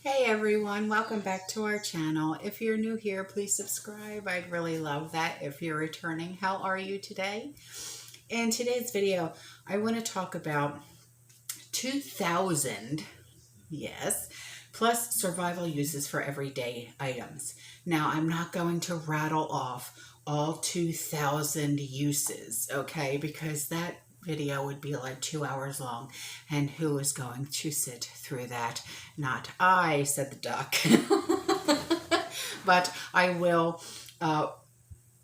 Hey everyone, welcome back to our channel. If you're new here, please subscribe. I'd really love that. If you're returning, how are you today? In today's video, I want to talk about 2,000, yes, plus survival uses for everyday items. Now, I'm not going to rattle off all 2,000 uses, okay, because that video would be like 2 hours long, and who is going to sit through that? Not I, said the duck. But I will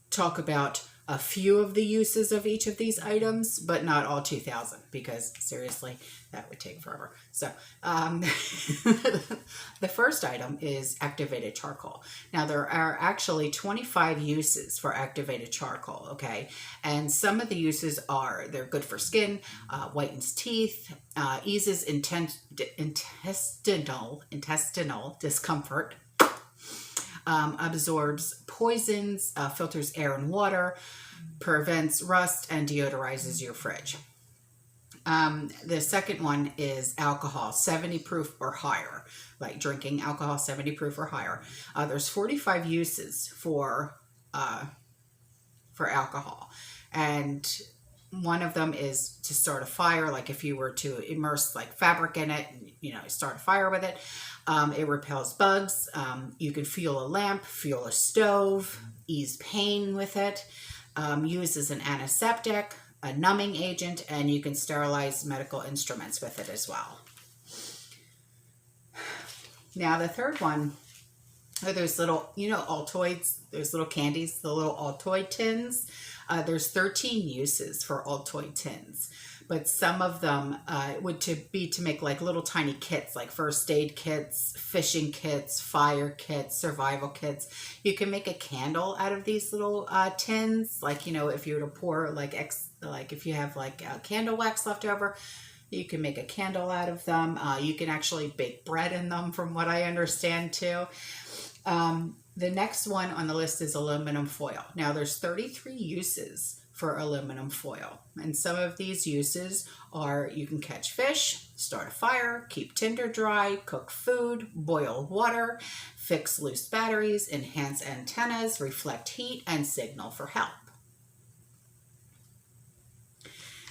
talk about a few of the uses of each of these items, but not all 2,000, because seriously, that would take forever. So the first item is activated charcoal. Now, there are actually 25 uses for activated charcoal, okay? And some of the uses are, they're good for skin, whitens teeth, eases intestinal discomfort, absorbs poisons, filters air and water, prevents rust, and deodorizes your fridge. The second one is alcohol, 70 proof or higher, like drinking alcohol 70 proof or higher. There's 45 uses for alcohol, and one of them is to start a fire. Like if you were to immerse like fabric in it, and, start a fire with it. It repels bugs. You can fuel a lamp, fuel a stove, ease pain with it. Used as an antiseptic, a numbing agent, and you can sterilize medical instruments with it as well. Now the third one are those little, Altoids, those little candies, the little Altoid tins. There's 13 uses for Altoid tins, but some of them would be to make like little tiny kits, like first aid kits, fishing kits, fire kits, survival kits. You can make a candle out of these little tins, like, if you were to pour like if you have like candle wax left over, you can make a candle out of them. You can actually bake bread in them, from what I understand too. The next one on the list is aluminum foil. Now there's 33 uses for aluminum foil, and some of these uses are: you can catch fish, start a fire, keep tinder dry, cook food, boil water, fix loose batteries, enhance antennas, reflect heat, and signal for help.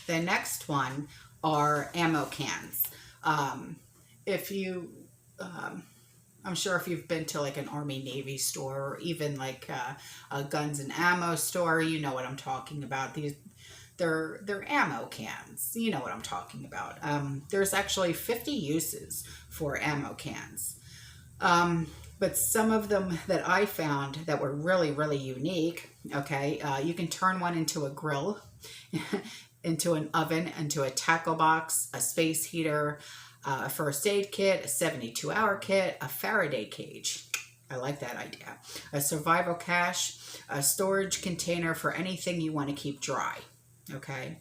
The next one are ammo cans. I'm sure if you've been to like an Army Navy store, or even like a guns and ammo store, you know what I'm talking about. They're ammo cans. You know what I'm talking about. There's actually 50 uses for ammo cans. But some of them that I found that were really, really unique, okay, you can turn one into a grill, into an oven, into a tackle box, a space heater, a first aid kit, a 72-hour kit, a Faraday cage. I like that idea. A survival cache, a storage container for anything you want to keep dry. Okay.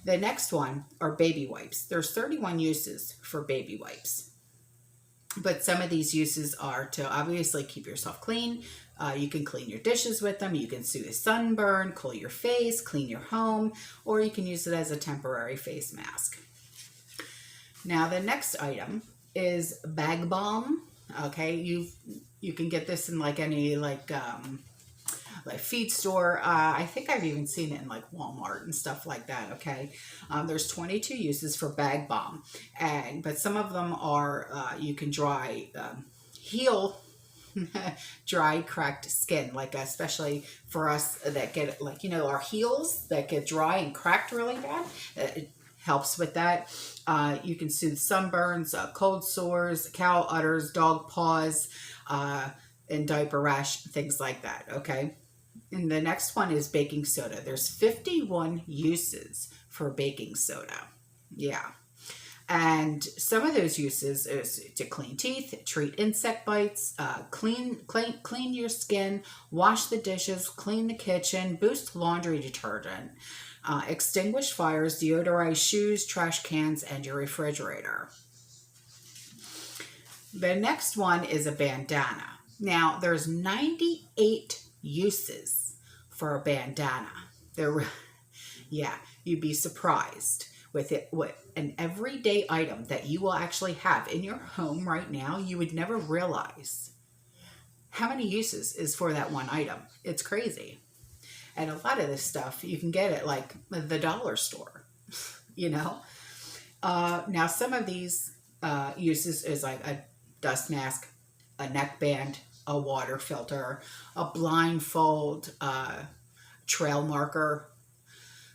The next one are baby wipes. There's 31 uses for baby wipes. But some of these uses are to obviously keep yourself clean. You can clean your dishes with them. You can soothe a sunburn, cool your face, clean your home, or you can use it as a temporary face mask. Now the next item is bag balm. Okay, you can get this in like any like feed store. I think I've even seen it in like Walmart and stuff like that. Okay, there's 22 uses for bag balm, but some of them are you can heal dry, cracked skin, like especially for us that get like our heels that get dry and cracked really bad. It helps with that. You can soothe sunburns, cold sores, cow udders, dog paws, and diaper rash, things like that, okay? And the next one is baking soda. There's 51 uses for baking soda. Yeah. And some of those uses is to clean teeth, treat insect bites, clean your skin, wash the dishes, clean the kitchen, boost laundry detergent, extinguish fires, deodorize shoes, trash cans, and your refrigerator. The next one is a bandana. Now, there's 98 uses for a bandana. Yeah, you'd be surprised. with it, what an everyday item that you will actually have in your home right now, you would never realize how many uses is for that one item. It's crazy. And a lot of this stuff you can get at like the dollar store, you know. Now some of these uses is like a dust mask, a neckband, a water filter, a blindfold, trail marker,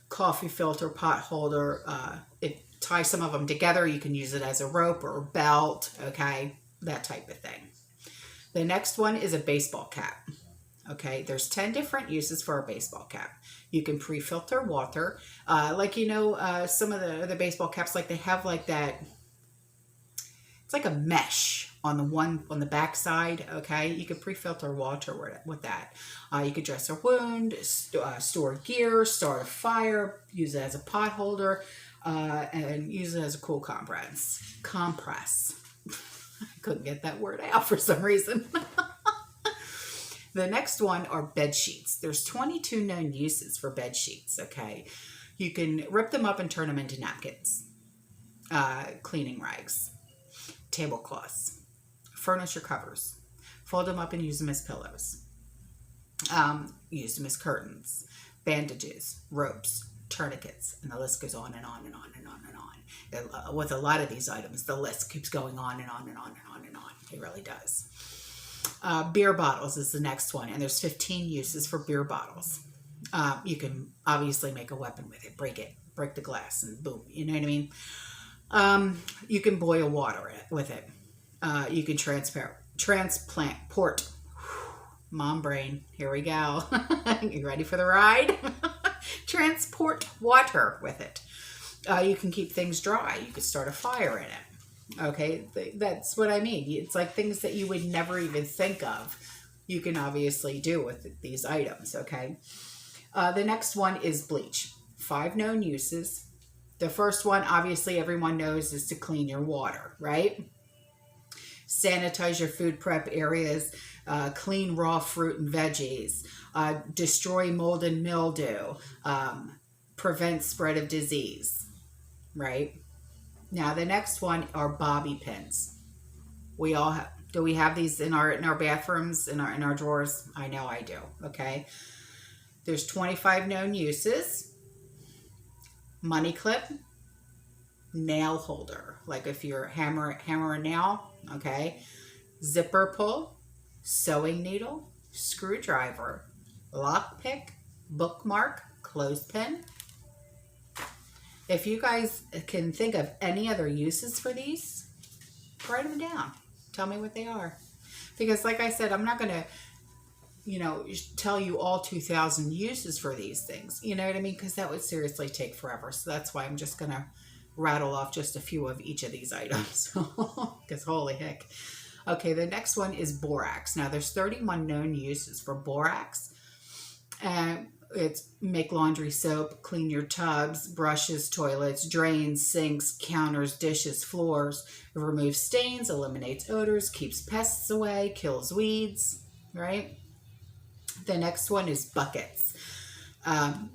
coffee filter, pot holder. Tie some of them together. You can use it as a rope or a belt, okay, that type of thing. The next one is a baseball cap. Okay, there's 10 different uses for a baseball cap. You can pre-filter water. Like, you know, some of the baseball caps, like they have like that, it's like a mesh on the back side, okay? You can pre-filter water with that. You could dress a wound, store gear, start a fire, use it as a pot holder, and use it as a cool compress. I couldn't get that word out for some reason. The next one are bed sheets. There's 22 known uses for bed sheets, okay? You can rip them up and turn them into napkins, cleaning rags, tablecloths, furniture covers, fold them up and use them as pillows, use them as curtains, bandages, ropes, tourniquets, and the list goes on and on and on and on and on. With a lot of these items, the list keeps going on and on and on and on and on. It really does. Beer bottles is the next one, and there's 15 uses for beer bottles. You can obviously make a weapon with it, break the glass, and boom, you know what I mean? You can boil water with it. You can transplant port. Mom brain, here we go. You ready for the ride? Transport water with it. You can keep things dry. You could start a fire in it. Okay, that's what I mean. It's like things that you would never even think of. You can obviously do with these items, okay? The next one is bleach. 5 known uses. The first one, obviously, everyone knows is to clean your water, right? Sanitize your food prep areas, clean raw fruit and veggies, destroy mold and mildew, prevent spread of disease, right? Now the next one are bobby pins. We all have, do we have these in our bathrooms, in our drawers? I know I do, okay? There's 25 known uses. Money clip, nail holder, like if you're hammer a nail, okay? Zipper pull, sewing needle, screwdriver, lock pick, bookmark, clothespin. If you guys can think of any other uses for these, write them down. Tell me what they are. Because like I said, I'm not going to, you know, tell you all 2,000 uses for these things. You know what I mean? Because that would seriously take forever. So that's why I'm just going to rattle off just a few of each of these items. Because holy heck. Okay, the next one is borax. Now there's 31 known uses for borax. It's make laundry soap, clean your tubs, brushes, toilets, drains, sinks, counters, dishes, floors, removes stains, eliminates odors, keeps pests away, kills weeds, right? The next one is buckets.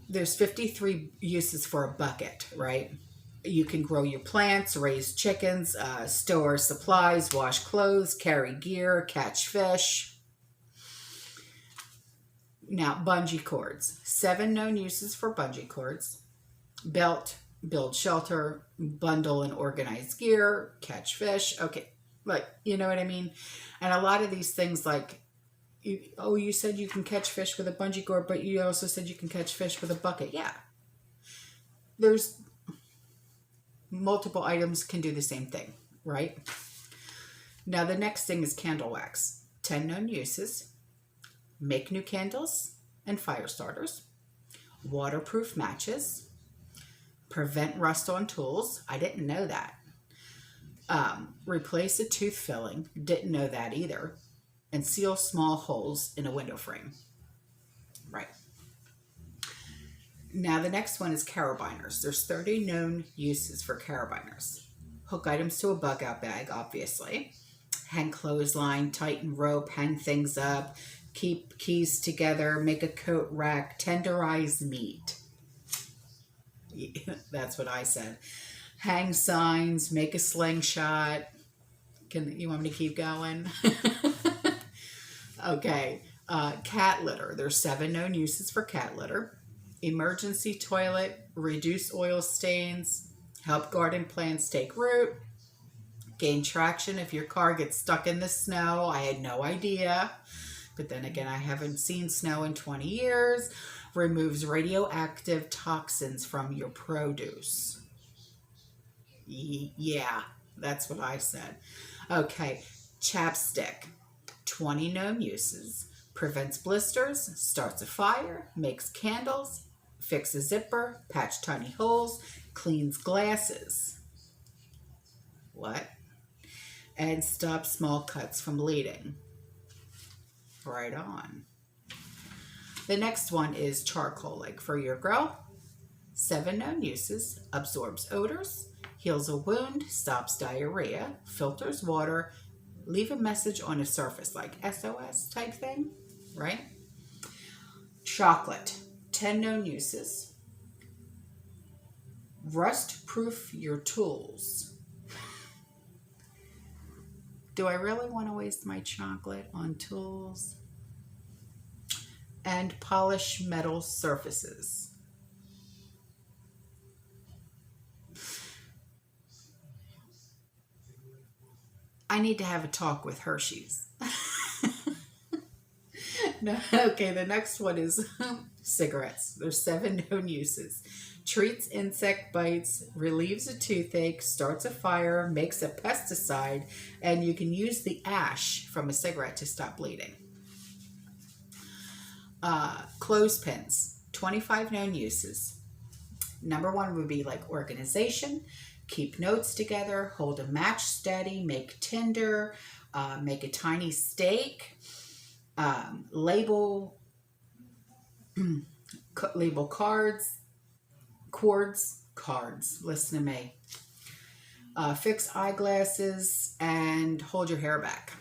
There's 53 uses for a bucket, right? You can grow your plants, raise chickens, store supplies, wash clothes, carry gear, catch fish. Now, bungee cords. 7 known uses for bungee cords. Belt, build shelter, bundle and organize gear, catch fish. Okay, like, you know what I mean? And a lot of these things like, you said you can catch fish with a bungee cord, but you also said you can catch fish with a bucket. Yeah. There's multiple items can do the same thing, right? Now, the next thing is candle wax. 10 known uses. Make new candles and fire starters, waterproof matches, prevent rust on tools. I didn't know that. Replace a tooth filling. Didn't know that either. And seal small holes in a window frame. Right. Now the next one is carabiners. There's 30 known uses for carabiners. Hook items to a bug out bag, obviously. Hang clothesline, tighten rope, hang things up, keep keys together, make a coat rack, tenderize meat. That's what I said. Hang signs, make a slingshot. You want me to keep going? Okay. Cat litter. There's 7 known uses for cat litter. Emergency toilet, reduce oil stains, help garden plants take root, gain traction if your car gets stuck in the snow. I had no idea. But then again, I haven't seen snow in 20 years. Removes radioactive toxins from your produce. Yeah, that's what I said. Okay, chapstick. 20 known uses. Prevents blisters, starts a fire, makes candles, fixes zipper, patch tiny holes, cleans glasses. What? And stops small cuts from bleeding. Right on. The next one is charcoal, like for your grill. 7 known uses. Absorbs odors, heals a wound, stops diarrhea, filters water, leave a message on a surface, like SOS type thing, right? Chocolate. 10 known uses. Rust-proof your tools. Do I really want to waste my chocolate on tools? And polish metal surfaces. I need to have a talk with Hershey's. No, okay, the next one is cigarettes. There's 7 known uses. Treats insect bites, relieves a toothache, starts a fire, makes a pesticide, and you can use the ash from a cigarette to stop bleeding. Clothespins, 25 known uses. Number 1 would be like organization, keep notes together, hold a match steady, make tinder, make a tiny stake, label cards, listen to me. Fix eyeglasses and hold your hair back.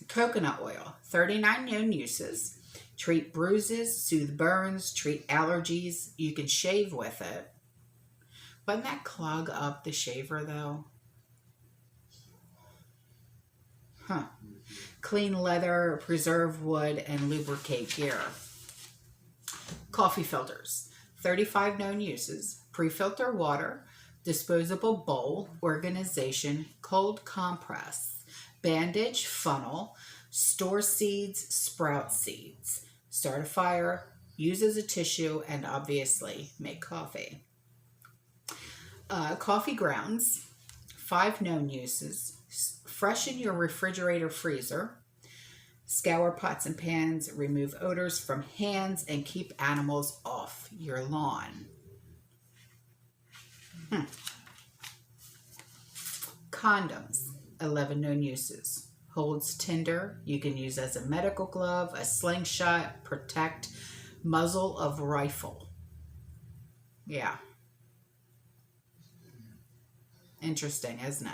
Coconut oil, 39 known uses. Treat bruises, soothe burns, treat allergies. You can shave with it. Wouldn't that clog up the shaver though? Huh. Clean leather, preserve wood, and lubricate gear. Coffee filters, 35 known uses. Pre-filter water, disposable bowl, organization, cold compress, bandage, funnel, store seeds, sprout seeds, start a fire, use as a tissue, and obviously make coffee. Coffee grounds, 5 known uses. Freshen your refrigerator freezer, scour pots and pans, remove odors from hands, and keep animals off your lawn. Condoms, 11 known uses. Holds tinder, you can use as a medical glove, a slingshot, protect, muzzle of rifle. Yeah. Interesting, isn't it?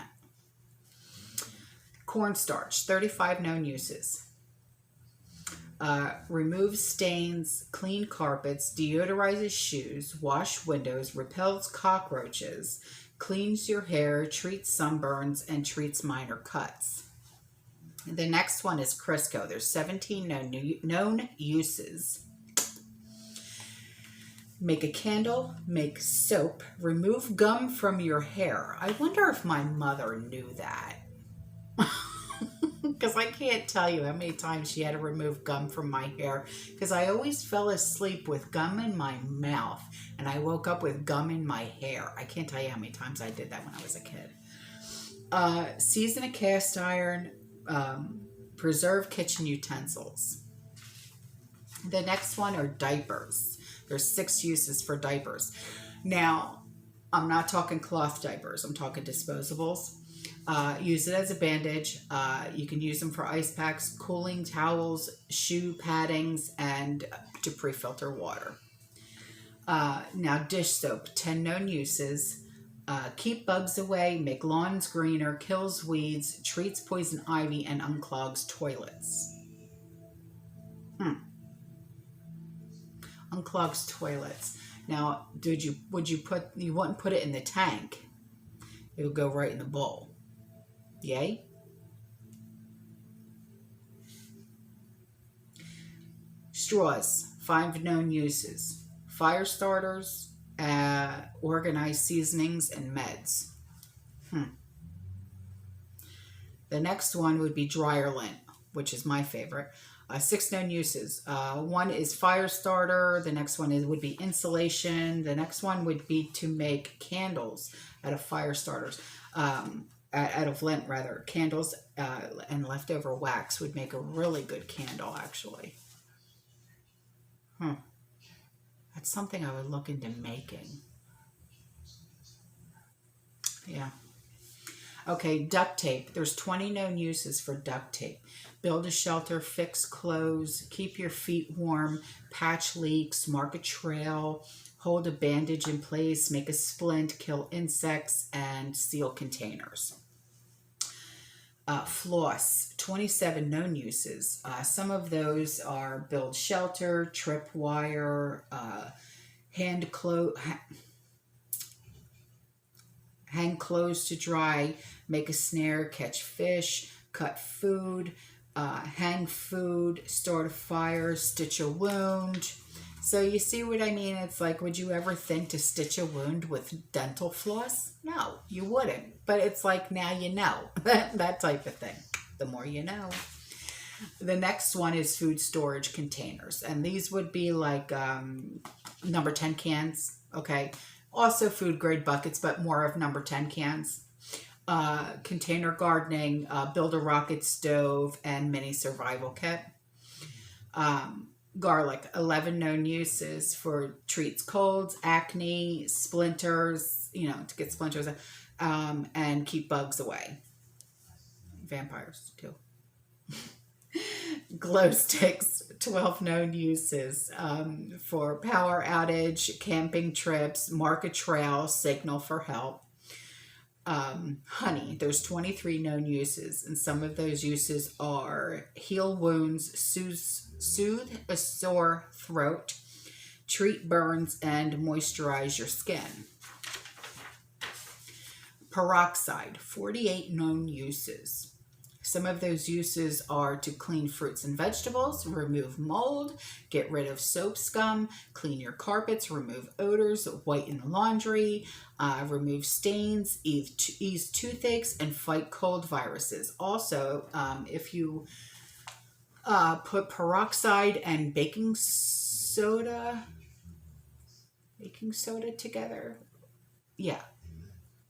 Cornstarch, 35 known uses. Removes stains, clean carpets, deodorizes shoes, wash windows, repels cockroaches, cleans your hair, treats sunburns, and treats minor cuts. The next one is Crisco. There's 17 known uses. Make a candle, make soap, remove gum from your hair. I wonder if my mother knew that. Because I can't tell you how many times she had to remove gum from my hair. Because I always fell asleep with gum in my mouth. And I woke up with gum in my hair. I can't tell you how many times I did that when I was a kid. Season a cast iron. Preserve kitchen utensils. The next one are diapers. There's 6 uses for diapers. Now, I'm not talking cloth diapers. I'm talking disposables. Use it as a bandage. You can use them for ice packs, cooling towels, shoe paddings, and to pre-filter water. Now, dish soap, 10 known uses. Keep bugs away, make lawns greener, kills weeds, treats poison ivy, and unclogs toilets. Unclogs toilets. Now, you wouldn't put it in the tank. It would go right in the bowl. Yay? Straws, 5 known uses. Fire starters, organized seasonings, and meds. The next one would be dryer lint, which is my favorite. 6 known uses. One is fire starter. The next one would be insulation. The next one would be to make candles out of fire starters. Out of lint, rather. Candles and leftover wax would make a really good candle, actually. That's something I would look into making. Yeah. Okay, duct tape. There's 20 known uses for duct tape. Build a shelter, fix clothes, keep your feet warm, patch leaks, mark a trail, hold a bandage in place, make a splint, kill insects, and seal containers. Floss, 27 known uses. Some of those are build shelter, trip wire, hang clothes to dry, make a snare, catch fish, cut food, hang food, start a fire, stitch a wound. So you see what I mean? It's like, would you ever think to stitch a wound with dental floss? No, you wouldn't. But it's like, now you know. That type of thing. The more you know. The next one is food storage containers. And these would be like number 10 cans. Okay. Also food grade buckets, but more of number 10 cans. Container gardening, build a rocket stove, and mini survival kit. Garlic, 11 known uses for treats colds, acne, splinters, to get splinters, and keep bugs away. Vampires, too. Glow sticks, 12 known uses for power outage, camping trips, mark a trail, signal for help. Honey, there's 23 known uses, and some of those uses are heal wounds, soothe a sore throat, treat burns, and moisturize your skin. Peroxide, 48 known uses. Some of those uses are to clean fruits and vegetables, remove mold, get rid of soap scum, clean your carpets, remove odors, whiten laundry, remove stains, ease toothaches, and fight cold viruses. Also, if you put peroxide and baking soda together,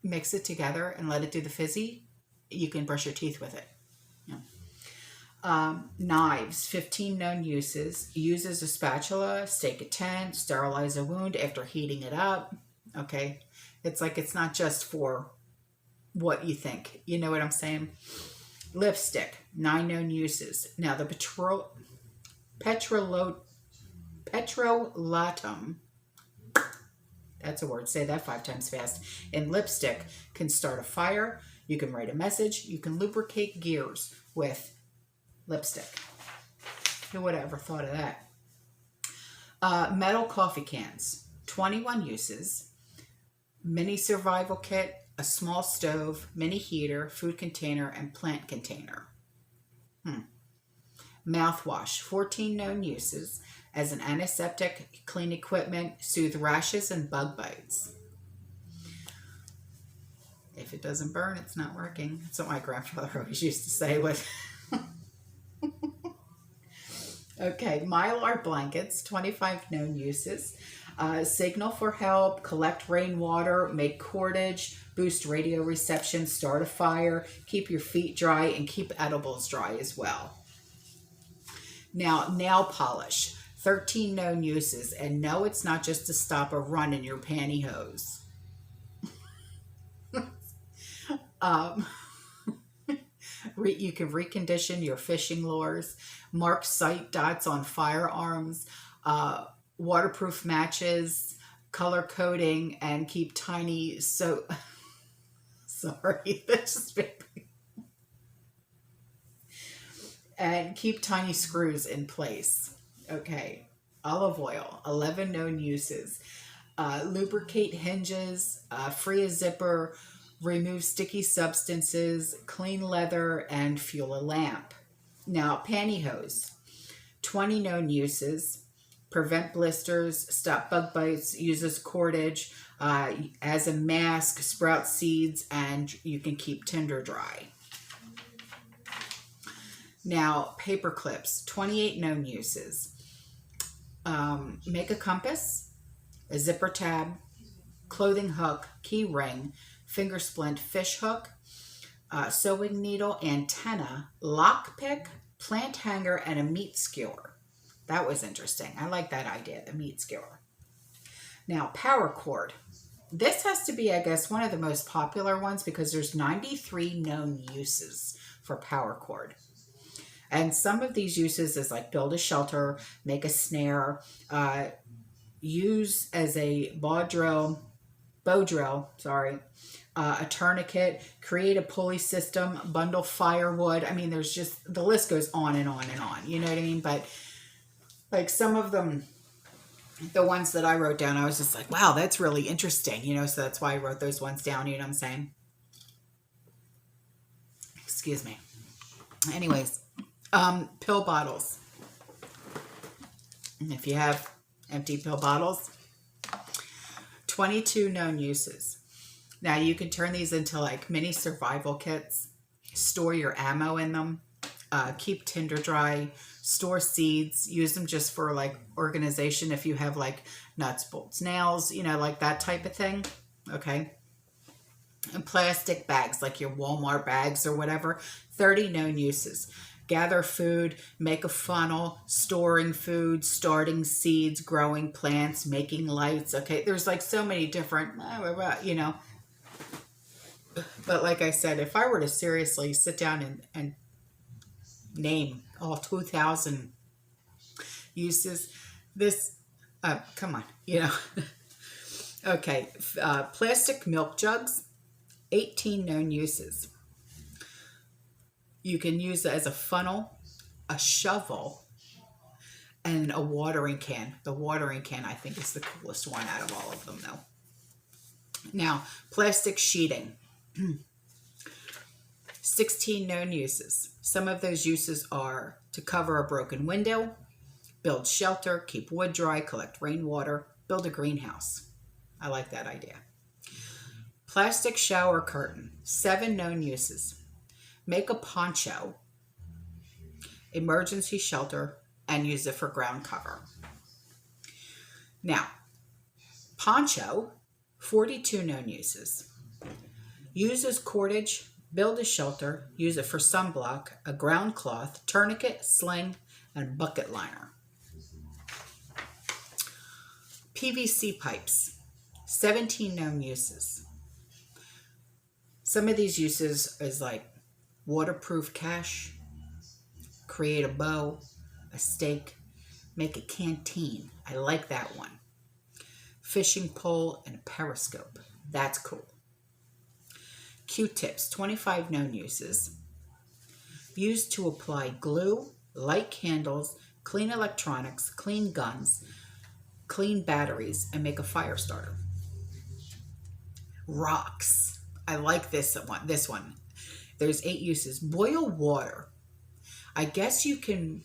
mix it together and let it do the fizzy, you can brush your teeth with it. Knives, 15 known uses. Use as a spatula, stake a tent, sterilize a wound after heating it up. Okay, it's like, it's not just for what you think. You know what I'm saying? Lipstick, 9 known uses. Now the petrolatum, that's a word, say that 5 times fast, in lipstick can start a fire. You can write a message. You can lubricate gears with lipstick. Who would have ever thought of that? Metal coffee cans, 21 uses. Mini survival kit, a small stove, mini heater, food container, and plant container. Mouthwash, 14 known uses. As an antiseptic, clean equipment, soothe rashes and bug bites. If it doesn't burn, it's not working. That's what my grandfather always used to say. Okay, Mylar blankets, 25 known uses. Signal for help, collect rainwater, make cordage, boost radio reception, start a fire, keep your feet dry, and keep edibles dry as well. Now, nail polish, 13 known uses. And no, it's not just to stop a run in your pantyhose. You can recondition your fishing lures, mark sight dots on firearms, waterproof matches, color coding, and keep tiny and keep tiny screws in place. Okay, olive oil, 11 known uses. Lubricate hinges, free a zipper, remove sticky substances, clean leather, and fuel a lamp. Now, pantyhose, 20 known uses. Prevent blisters, stop bug bites, uses cordage, as a mask, sprout seeds, and you can keep tinder dry. Now, paper clips, 28 known uses. Make a compass, a zipper tab, clothing hook, key ring, finger splint, fish hook, sewing needle, antenna, lock pick, plant hanger, and a meat skewer. That was interesting. I like that idea, the meat skewer. Now, power cord. This has to be, I guess, one of the most popular ones because there's 93 known uses for power cord. And some of these uses is like build a shelter, make a snare, use as a bow drill, a tourniquet, create a pulley system, bundle firewood. I mean, there's just, the list goes on and on and on. You know what I mean? But like some of them, the ones that I wrote down, I was just like, wow, that's really interesting. You know, so that's why I wrote those ones down. You know what I'm saying? Excuse me. Anyways, pill bottles. And if you have empty pill bottles, 22 known uses. Now you can turn these into like mini survival kits, store your ammo in them, keep tinder dry, store seeds, use them just for like organization if you have like nuts, bolts, nails, you know, like that type of thing. Okay. And plastic bags, like your Walmart bags or whatever, 30 known uses. Gather food, make a funnel, storing food, starting seeds, growing plants, making lights. Okay, there's like so many different, you know. But like I said, if I were to seriously sit down and name all 2,000 uses, this, come on, you know. Okay, plastic milk jugs, 18 known uses. You can use it as a funnel, a shovel, and a watering can. The watering can, I think, is the coolest one out of all of them, though. Now, plastic sheeting. 16 known uses. Some of those uses are to cover a broken window, build shelter, keep wood dry, collect rainwater, build a greenhouse. I like that idea. Plastic shower curtain. 7 known uses. Make a poncho, emergency shelter, and use it for ground cover. Now, poncho, 42 known uses. Use as cordage, build a shelter, use it for sunblock, a ground cloth, tourniquet, sling, and bucket liner. PVC pipes, 17 known uses. Some of these uses is like waterproof cache, create a bow, a stake, make a canteen. I like that one. Fishing pole and a periscope. That's cool. Q-tips, 25 known uses. Used to apply glue, light candles, clean electronics, clean guns, clean batteries, and make a fire starter. Rocks. I like this one. There's 8 uses. Boil water. I guess you can,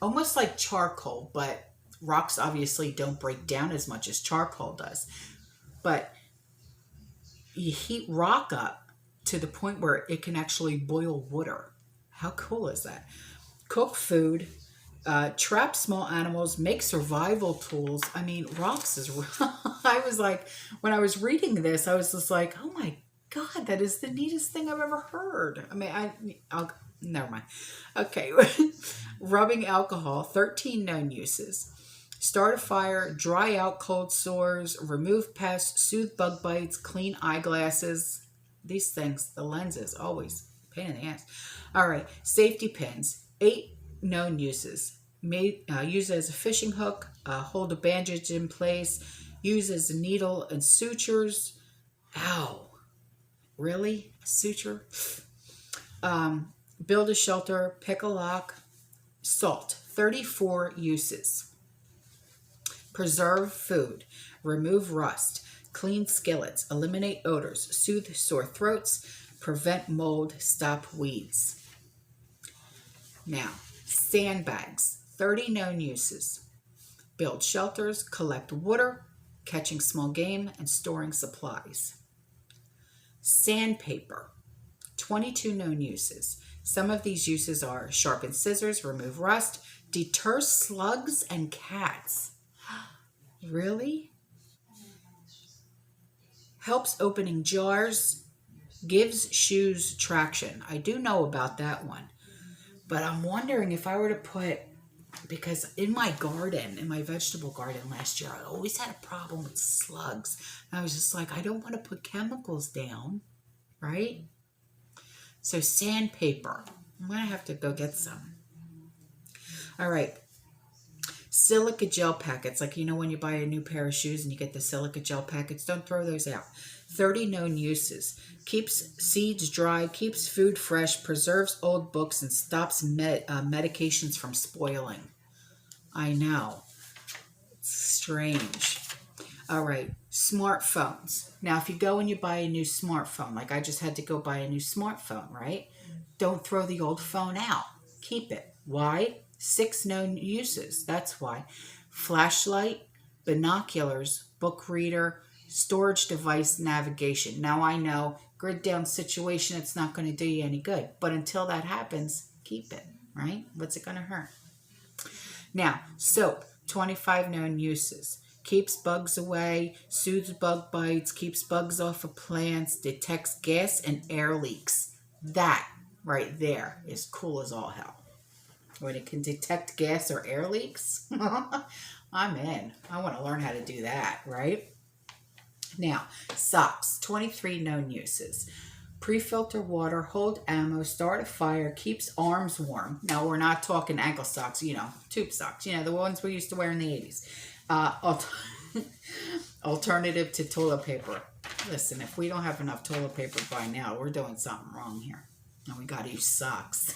almost like charcoal, but rocks obviously don't break down as much as charcoal does. But you heat rock up to the point where it can actually boil water. How cool is that? Cook food, trap small animals, make survival tools. I mean, rocks is, I was like, when I was reading this, I was just like, oh my God, that is the neatest thing I've ever heard. I mean, I'll never mind. Okay. Rubbing alcohol, 13 known uses. Start a fire, dry out cold sores, remove pests, soothe bug bites, clean eyeglasses. These things, the lenses, always pain in the ass. All right. Safety pins, 8 known uses. Use as a fishing hook, hold a bandage in place, use as a needle and sutures. Ow. Really? A suture? Build a shelter, pick a lock. Salt, 34 uses. preserve food, remove rust, clean skillets, eliminate odors, soothe sore throats, prevent mold, stop weeds. Now, sandbags, 30 known uses. Build shelters, collect water, catching small game, and storing supplies. Sandpaper, 22 known uses. Some of these uses are sharpen scissors, remove rust, deter slugs and cats. Really? Helps opening jars, gives shoes traction. I do know about that one. But I'm wondering if I were to put, because in my garden, in my vegetable garden last year, I always had a problem with slugs. And I was just like, I don't want to put chemicals down, right? So sandpaper. I'm going to have to go get some. All right. Silica Gel Packets. Like, you know, when you buy a new pair of shoes and you get the Silica Gel Packets, don't throw those out. 30 known uses. Keeps seeds dry, keeps food fresh, preserves old books, and stops medications from spoiling. I know. It's strange. All right. Smartphones. Now, if you go and you buy a new smartphone, like I just had to go buy a new smartphone, right? Don't throw the old phone out. Keep it. Why? 6 known uses. That's why. Flashlight, binoculars, book reader, storage device, navigation. Now I know, grid down situation, it's not going to do you any good. But until that happens, keep it, right? What's it going to hurt? Now, soap, 25 known uses. Keeps bugs away, soothes bug bites, keeps bugs off of plants, detects gas and air leaks. That right there is cool as all hell. When it can detect gas or air leaks, I'm in. I want to learn how to do that, right? Now, socks, 23 known uses. Pre-filter water, hold ammo, start a fire, keeps arms warm. Now, we're not talking ankle socks, you know, tube socks, you know, the ones we used to wear in the 80s. Alternative to toilet paper. Listen, if we don't have enough toilet paper by now, we're doing something wrong here. And we got to use socks.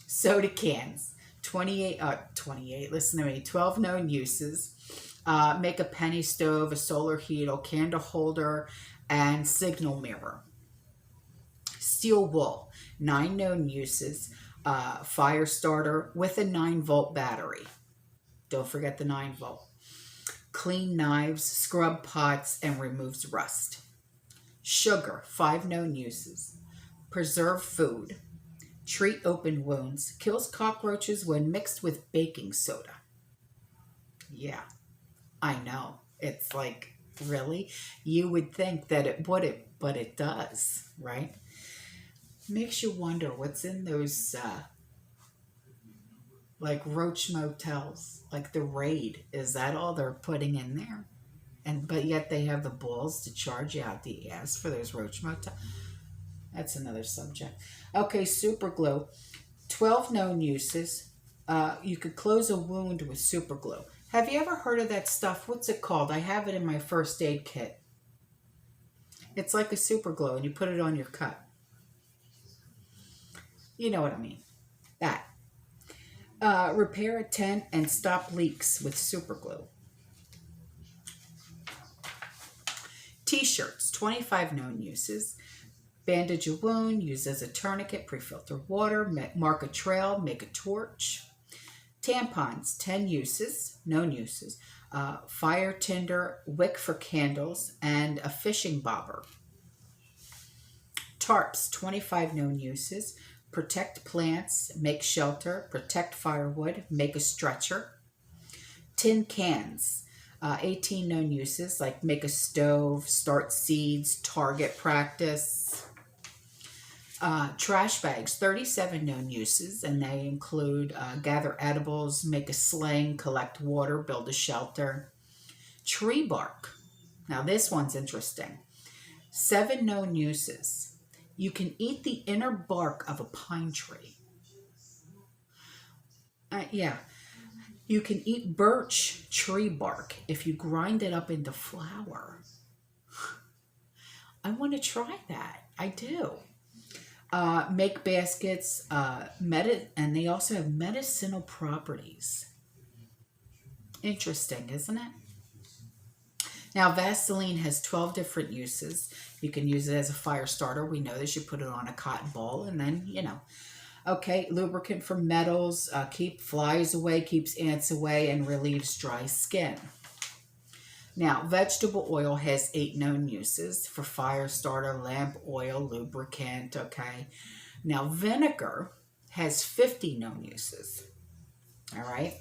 Soda cans, 28, listen to me, 12 known uses. Make a penny stove, a solar heater, candle holder, and signal mirror. Steel wool, 9 known uses. Fire starter with a 9-volt battery. Don't forget the 9-volt. Clean knives, scrub pots, and removes rust. Sugar, 5 known uses. Preserve food. Treat open wounds. Kills cockroaches when mixed with baking soda. Yeah, I know. It's like, really? You would think that it wouldn't, but it does, right? Makes you wonder what's in those, like roach motels, like the Raid. Is that all they're putting in there? But yet they have the balls to charge you out the ass for those roach motels. That's another subject. Okay, super glue. 12 known uses. You could close a wound with super glue. Have you ever heard of that stuff? What's it called? I have it in my first aid kit. It's like a super glue, and you put it on your cut. You know what I mean. That. Repair a tent and stop leaks with super glue. T-shirts, 25 known uses. Bandage a wound, use as a tourniquet, pre-filter water, mark a trail, make a torch. Tampons, 10 uses, known uses. Fire tinder, wick for candles, and a fishing bobber. Tarps, 25 known uses. Protect plants, make shelter, protect firewood, make a stretcher. Tin cans, 18 known uses, like make a stove, start seeds, target practice. Trash bags, 37 known uses, and they include gather edibles, make a sling, collect water, build a shelter. Tree bark. Now this one's interesting. 7 known uses. You can eat the inner bark of a pine tree. Yeah. You can eat birch tree bark if you grind it up into flour. I want to try that. I do. Make baskets, and they also have medicinal properties. Interesting, isn't it? Now, Vaseline has 12 different uses. You can use it as a fire starter. We know this. You put it on a cotton ball and then, you know. Okay, lubricant for metals, keep flies away, keeps ants away, and relieves dry skin. Now, vegetable oil has 8 known uses for fire starter, lamp oil, lubricant, okay. Now, vinegar has 50 known uses, all right.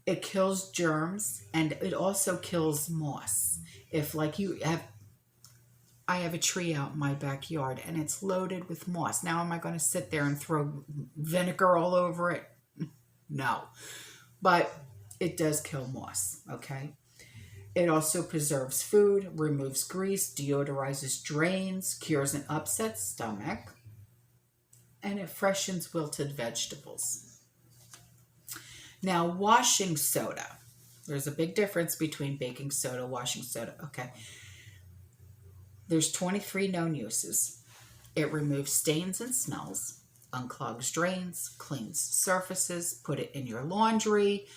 It kills germs, and it also kills moss. If like I have a tree out in my backyard, and it's loaded with moss. Now, am I going to sit there and throw vinegar all over it? No, but it does kill moss, okay? It also preserves food, removes grease, deodorizes drains, cures an upset stomach, and it freshens wilted vegetables. Now, washing soda. There's a big difference between baking soda, washing soda. Okay. There's 23 known uses. It removes stains and smells, unclogs drains, cleans surfaces, put it in your laundry.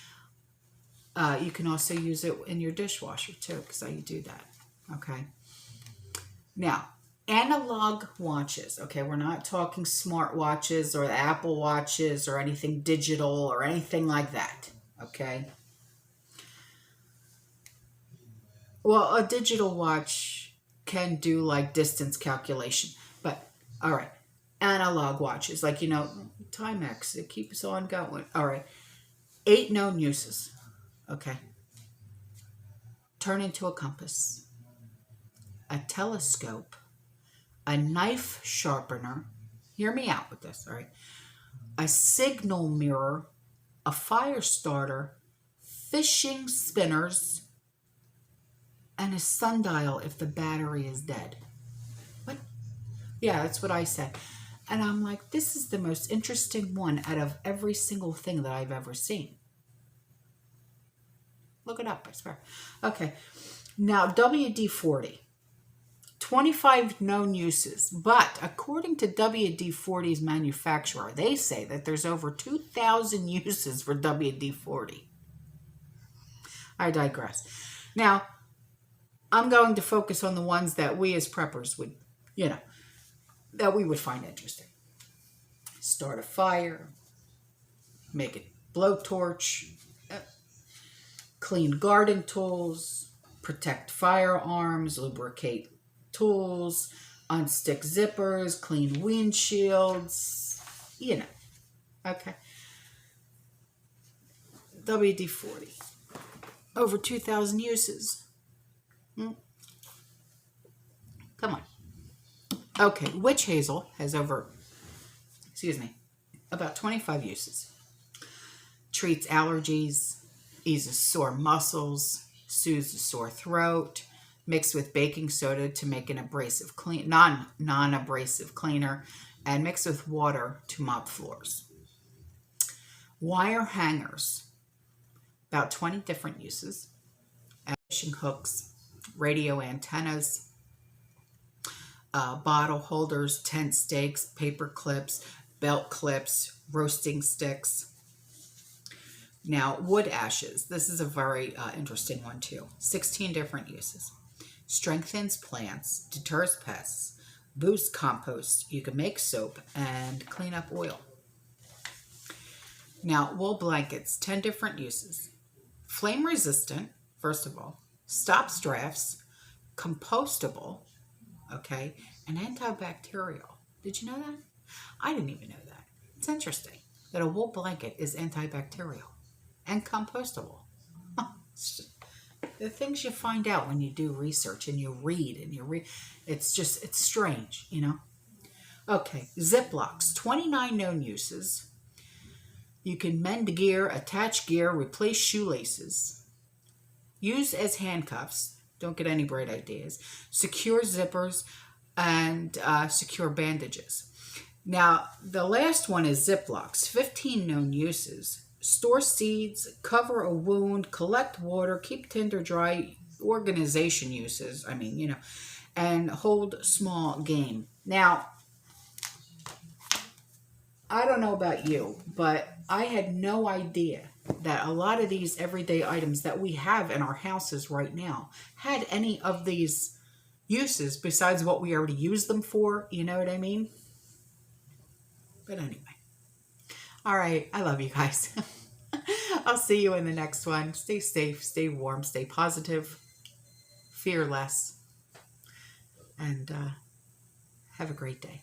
You can also use it in your dishwasher too, because I do that. Okay. Now, analog watches. Okay, we're not talking smart watches or Apple watches or anything digital or anything like that. Okay. Well, a digital watch can do like distance calculation, but all right. Analog watches, like, you know, Timex, it keeps on going. All right. 8 known uses. Okay. Turn into a compass, a telescope, a knife sharpener. Hear me out with this, all right? A signal mirror, a fire starter, fishing spinners, and a sundial if the battery is dead. What? Yeah, that's what I said. And I'm like, this is the most interesting one out of every single thing that I've ever seen. Look it up, I swear. Okay. Now, WD-40. 25 known uses, but according to WD-40's manufacturer, they say that there's over 2,000 uses for WD-40. I digress. Now, I'm going to focus on the ones that we as preppers would, you know, that we would find interesting. Start a fire, make a blowtorch, clean garden tools, protect firearms, lubricate tools, unstick zippers, clean windshields, you know. Okay. WD-40. Over 2,000 uses. Come on. Okay, witch hazel has about 25 uses. Treats allergies, eases sore muscles, soothes a sore throat, mixed with baking soda to make an abrasive non-abrasive cleaner, and mixed with water to mop floors. Wire hangers, about 20 different uses. Fishing hooks, radio antennas, bottle holders, tent stakes, paper clips, belt clips, roasting sticks. Now, wood ashes. This is a very interesting one too. 16 different uses. Strengthens plants, deters pests, boosts compost. You can make soap and clean up oil. Now, wool blankets, 10 different uses. Flame resistant, first of all. Stops drafts, compostable, okay, and antibacterial. Did you know that? I didn't even know that. It's interesting that a wool blanket is antibacterial and compostable. The things you find out when you do research and you read, it's strange, you know. Okay, Ziplocs, 29 known uses. You can mend gear, attach gear, replace shoelaces, use as handcuffs. Don't get any bright ideas. Secure zippers and secure bandages. Now, the last one is Ziplocs, 15 known uses. Store seeds, cover a wound, collect water, keep tinder dry, organization uses, and hold small game. Now, I don't know about you, but I had no idea that a lot of these everyday items that we have in our houses right now had any of these uses besides what we already use them for. You know what I mean? But anyway. All right. I love you guys. I'll see you in the next one. Stay safe, stay warm, stay positive, fear less, and have a great day.